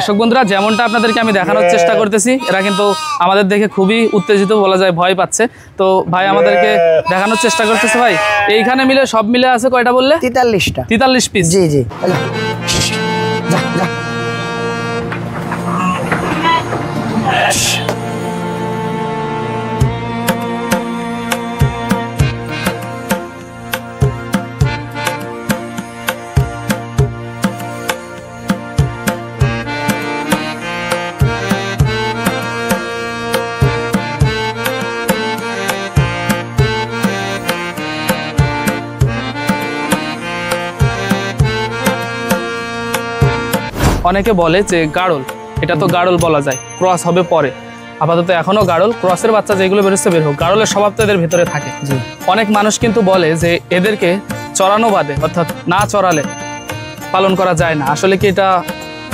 দর্শক বন্ধুরা যেমনটা আপনাদেরকে আমি দেখানোর চেষ্টা করতেছি, এরা কিন্তু আমাদের দেখে খুবই উত্তেজিত, বলা যায় ভয় পাচ্ছে। তো ভাই আমাদেরকে দেখানোর চেষ্টা করতেছে। ভাই এইখানে মিলে সব মিলে আছে কয়টা বললে? 43টা। 43 পিস। জি জি। অনেকে বলে যে গাড়ল, এটা তো গাড়ল বলা যায়, ক্রস হবে পরে। আপাতত এখনো গাড়ল, ক্রসের বাচ্চা যেগুলো বেরোচ্ছে বের হোক, গাড়লের স্বভাব তো এদের ভেতরে থাকে। অনেক মানুষ কিন্তু বলে যে এদেরকে চড়ানো বাদে, অর্থাৎ না চড়ালে পালন করা যায় না। আসলে কি এটা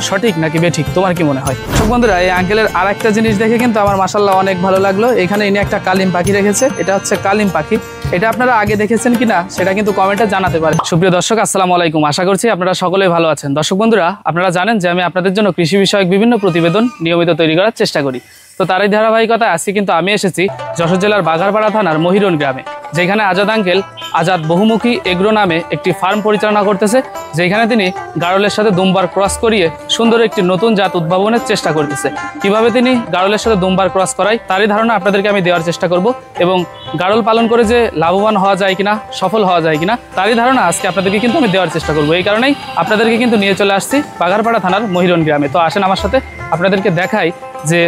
সঠিক নাকি বেঠিক, তোমার কি মনে হয়? বন্ধুরা এই আঙ্কেলের আর একটা জিনিস দেখে কিন্তু আমার মাশাআল্লাহ অনেক ভালো লাগলো। এখানে ইনি একটা কালিম পাখি রেখেছে, এটা হচ্ছে কালিম পাখি। এটা আপনারা আগে দেখেছেন কিনা সেটা কিন্তু কমেন্টে জানাতে পারেন। সুপ্রিয় দর্শক, আসসালামু আলাইকুম, আশা করছি আপনারা সকলেই ভালো আছেন। দর্শক বন্ধুরা, আপনারা জানেন যে আমি আপনাদের জন্য কৃষি বিষয়ক বিভিন্ন প্রতিবেদন নিয়মিত তৈরি করার চেষ্টা করি। তো তারই ধারাবাহিকতায় আজকে কিন্তু আমি এসেছি যশোর জেলার বাঘারপাড়া থানার মহিরন গ্রামে, যেখানে আজাদ আঙ্কেল আজাদ বহুমুখী এগ্রো নামে একটি ফার্ম পরিচালনা করতেছে, যেখানে তিনি গাড়লের সাথে দুম্বার ক্রস করিয়ে সুন্দর একটি নতুন জাত উদ্ভাবনের চেষ্টা করতেছে। কিভাবে তিনি গাড়লের সাথে দুম্বার ক্রস করায় তারই ধারণা আপনাদেরকে আমি দেওয়ার চেষ্টা করব, এবং গাড়ল পালন করে যে লাভবান হওয়া যায় কিনা, সফল হওয়া যায় কিনা তারই ধারণা আজকে আপনাদেরকে কিন্তু আমি দেওয়ার চেষ্টা করব। এই কারণেই আপনাদেরকে কিন্তু নিয়ে চলে আসছি বাঘারপাড়া থানার মহিরন গ্রামে। তো আসেন আমার সাথে, আপনাদেরকে দেখাই যে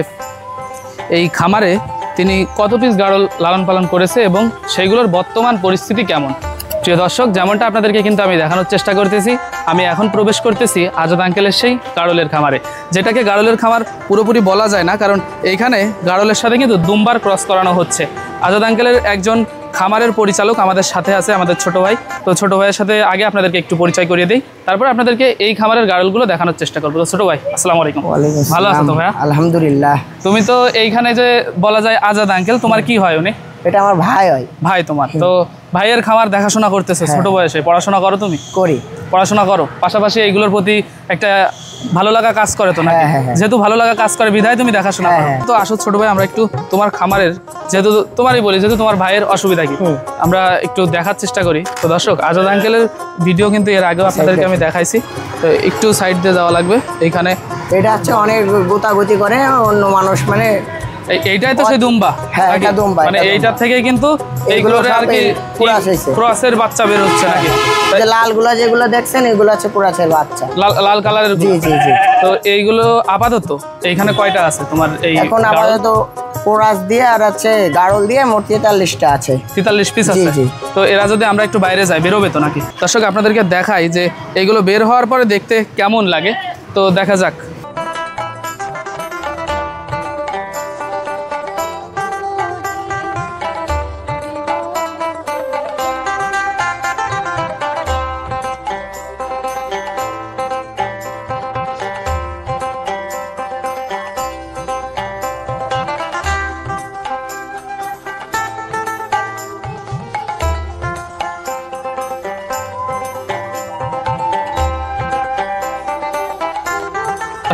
এই খামারে তিনি কত পিস গাড়ল লালন পালন করেছে এবং সেইগুলোর বর্তমান পরিস্থিতি কেমন। প্রিয় দর্শক, যেমনটা আপনাদেরকে কিন্তু আমি দেখানোর চেষ্টা করতেছি, আমি এখন প্রবেশ করতেছি আজাদ আঙ্কেলের সেই গাড়লের খামারে, যেটাকে গাড়লের খামার পুরোপুরি বলা যায় না, কারণ এইখানে গাড়লের সাথে কিন্তু দুম্বার ক্রস করানো হচ্ছে। আজাদ আঙ্কেলের একজন খামারের পরিচালক আমাদের সাথে আছে, আমাদের ছোট ভাই। তো ছোট ভাইয়ের সাথে আগে আপনাদেরকে একটু পরিচয় করিয়ে দিই, তারপর আপনাদেরকে এই খামারের গাড়লগুলো দেখানোর চেষ্টা করবো। তো ছোট ভাই, আসসালামু আলাইকুম। ভালো আছো তো ভাইয়া? আলহামদুলিল্লাহ। তুমি তো এইখানে যে বলা যায় আজাদ আঙ্কেল, তোমার কি হয় উনি? এটা আমার ভাই হয়। ভাই তোমার? তো ভাইয়ের খামার দেখাশোনা করতেছে ছোট বয়সে। পড়াশোনা করো তুমি? করি। পড়াশোনা করো, পাশাপাশি এইগুলোর প্রতি একটা ভালো লাগা কাজ করে তো নাকি? যেহেতু ভালো লাগা কাজ করে বিধায় তুমি দেখাশোনা করো। তো আসো ছোট ভাই, আমরা একটু তোমার খামারের, যেহেতু তোমারই বলি, যেহেতু তোমার ভাইয়ের অসুবিধা কি, আমরা একটু দেখার চেষ্টা করি। তো দর্শক, আজাদ আঙ্কেলের ভিডিও কিন্তু এর আগেও আপনাদেরকে আমি দেখাইছি। তো একটু সাইড দিয়ে যাওয়া লাগবে। এইখানে এটা হচ্ছে অনেক গোতাগুতি করে অন্য মানুষ, মানে এইটাই তো সেই দুম্বা। মানে এইটার থেকে কিন্তু এইগুলোর আর কি ক্রসের বাচ্চা বের হচ্ছে নাকি? লালগুলা যেগুলো দেখছেন এগুলো হচ্ছে ক্রসের বাচ্চা, লাল কালারের। জি জি জি। তো এইগুলো আপাতত এইখানে কয়টা আছে তোমার? এই এখন আপাতত ক্রস দিয়ে আর আছে গাড়ল দিয়ে মোট 43টা আছে। 43 পিস আছে। তো এরা যদি আমরা একটু বাইরে যাই, বেরোবে তো নাকি? দর্শক, আপনাদেরকে দেখাই যে এইগুলো বের হওয়ার পরে দেখতে কেমন লাগে, তো দেখা যাক।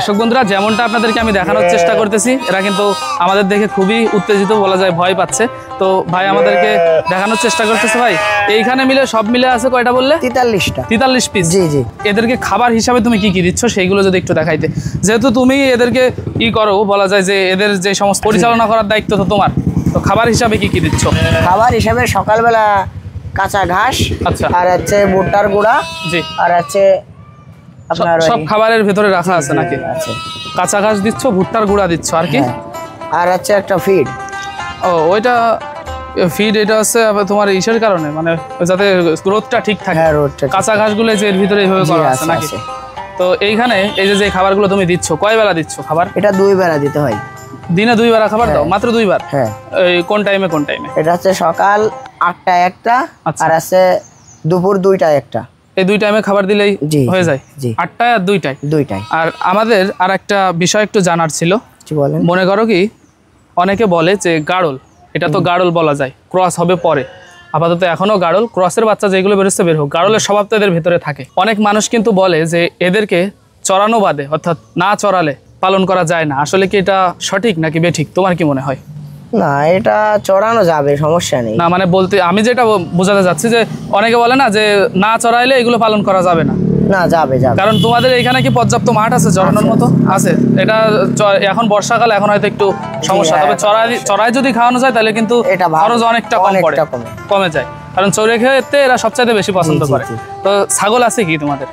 দর্শক বন্ধুরা, যেমনটা আপনাদেরকে আমি দেখানোর চেষ্টা করতেছি, এরা কিন্তু আমাদের দেখে খুবই উত্তেজিত, বলা যায় ভয় পাচ্ছে। তো ভাই আমাদেরকে দেখানোর চেষ্টা করতেছে। ভাই এইখানে মিলে সব মিলে আছে কয়টা বললে? 43টা। 43 পিস। জি জি। এদেরকে খাবার হিসাবে তুমি কি কি দিচ্ছ সেইগুলো যদি একটু দেখাইতে, যেহেতু তুমি এদেরকে ই করো, বলা যায় যে এদের যে সমস্ত পরিচালনা করার দায়িত্ব তো তোমার, তো খাবার হিসাবে কি কি দিচ্ছ? খাবার হিসাবে সকালবেলা কাঁচা ঘাস, আচ্ছা, আর হচ্ছে ভুট্টার গুঁড়া, জি, আর হচ্ছে সব খাবারের ভেতরে রাখা আছে নাকি? কাঁচা ঘাস দিচ্ছ, ভুট্টার গুঁড়া দিচ্ছ, আর কি? আর হচ্ছে একটা ফিড। ও, ওইটা ফিড, এটা হচ্ছে তোমার ইসের কারণে, মানে যাতে গ্রোথটা ঠিক থাকে। কাঁচা ঘাসগুলো যে এর ভিতরে এইভাবে করা আছে নাকি? তো এইখানে এই যে খাবারগুলো তুমি দিচ্ছ, কয় বেলা দিচ্ছ খাবার? এটা 2 বেলা দিতে হয়। দিনে 2 বেলা খাবার দাও? মাত্র 2 বার? হ্যাঁ। এই কোন টাইমে কোন টাইমে? এটা হচ্ছে সকাল 8টায় একটা, আর আছে দুপুর 2টায় একটা। এই 2 টাইমে খাবার দিলেই হয়ে যায়? 8টায় আর 2টায়। আর আমাদের আর একটা বিষয় একটু জানার ছিল। মনে করো কি, অনেকে বলে যে গাড়ল, এটা তো গাড়ল বলা যায়, ক্রস হবে পরে। আপাতত এখনো গাড়ল, ক্রসের বাচ্চা যেগুলো বেরোচ্ছে বের হোক, গাড়লের স্বভাব তো এদের ভেতরে থাকে। অনেক মানুষ কিন্তু বলে যে এদেরকে চড়ানো বাদে অর্থাৎ না চড়ালে পালন করা যায় না, আসলে কি এটা সঠিক নাকি বেঠিক, তোমার কি মনে হয়? না, এটা চড়ানো যাবে, সমস্যা নেই। না মানে বলতে আমি যেটা বোঝাতে চাচ্ছি যে অনেকে বলে না যে না চড়াইলে এগুলো পালন করা যাবে না। না, যাবে যাবে। কারণ তোমাদের এখানে কি পর্যাপ্ত মাঠ আছে চড়ানোর মতো? আছে। এটা এখন বর্ষাকাল, এখন হয়তো একটু সমস্যা, তবে চড়াই যদি খাওয়ানো যায় তাহলে কিন্তু খরচ অনেকটা কম পড়ে, কমে যায়। কারণ চড়ে খেতে এরা সবচাইতে বেশি পছন্দ করে। তো ছাগল আছে কি তোমাদের?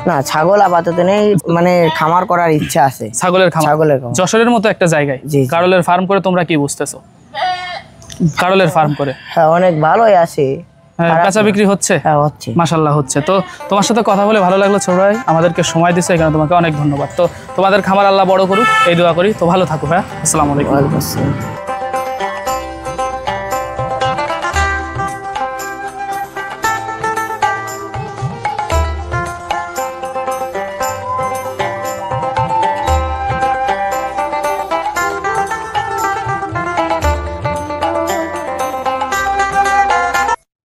না, ছাগল আপাতত নেই, মানে খামার করার ইচ্ছা আছে। ছাগলের খামার যশোরের মতো একটা জায়গায় কাড়লের ফার্ম করে তোমরা কি বুঝতেছো? কাড়লের ফার্ম করে হ্যাঁ, অনেক ভালোই আছে, বেচা বিক্রি হচ্ছে? হ্যাঁ, হচ্ছে, মাশাআল্লাহ হচ্ছে। তো তোমার সাথে কথা বলে ভালো লাগলো ছোট ভাই, আমাদেরকে সময় দিচ্ছে, এখানে তোমাকে অনেক ধন্যবাদ। তো তোমাদের খামার আল্লাহ বড় করুক এই দোয়া করি। তো ভালো থাকো ভাই, আসসালামু আলাইকুম। ওয়ালাইকুম আসসালাম।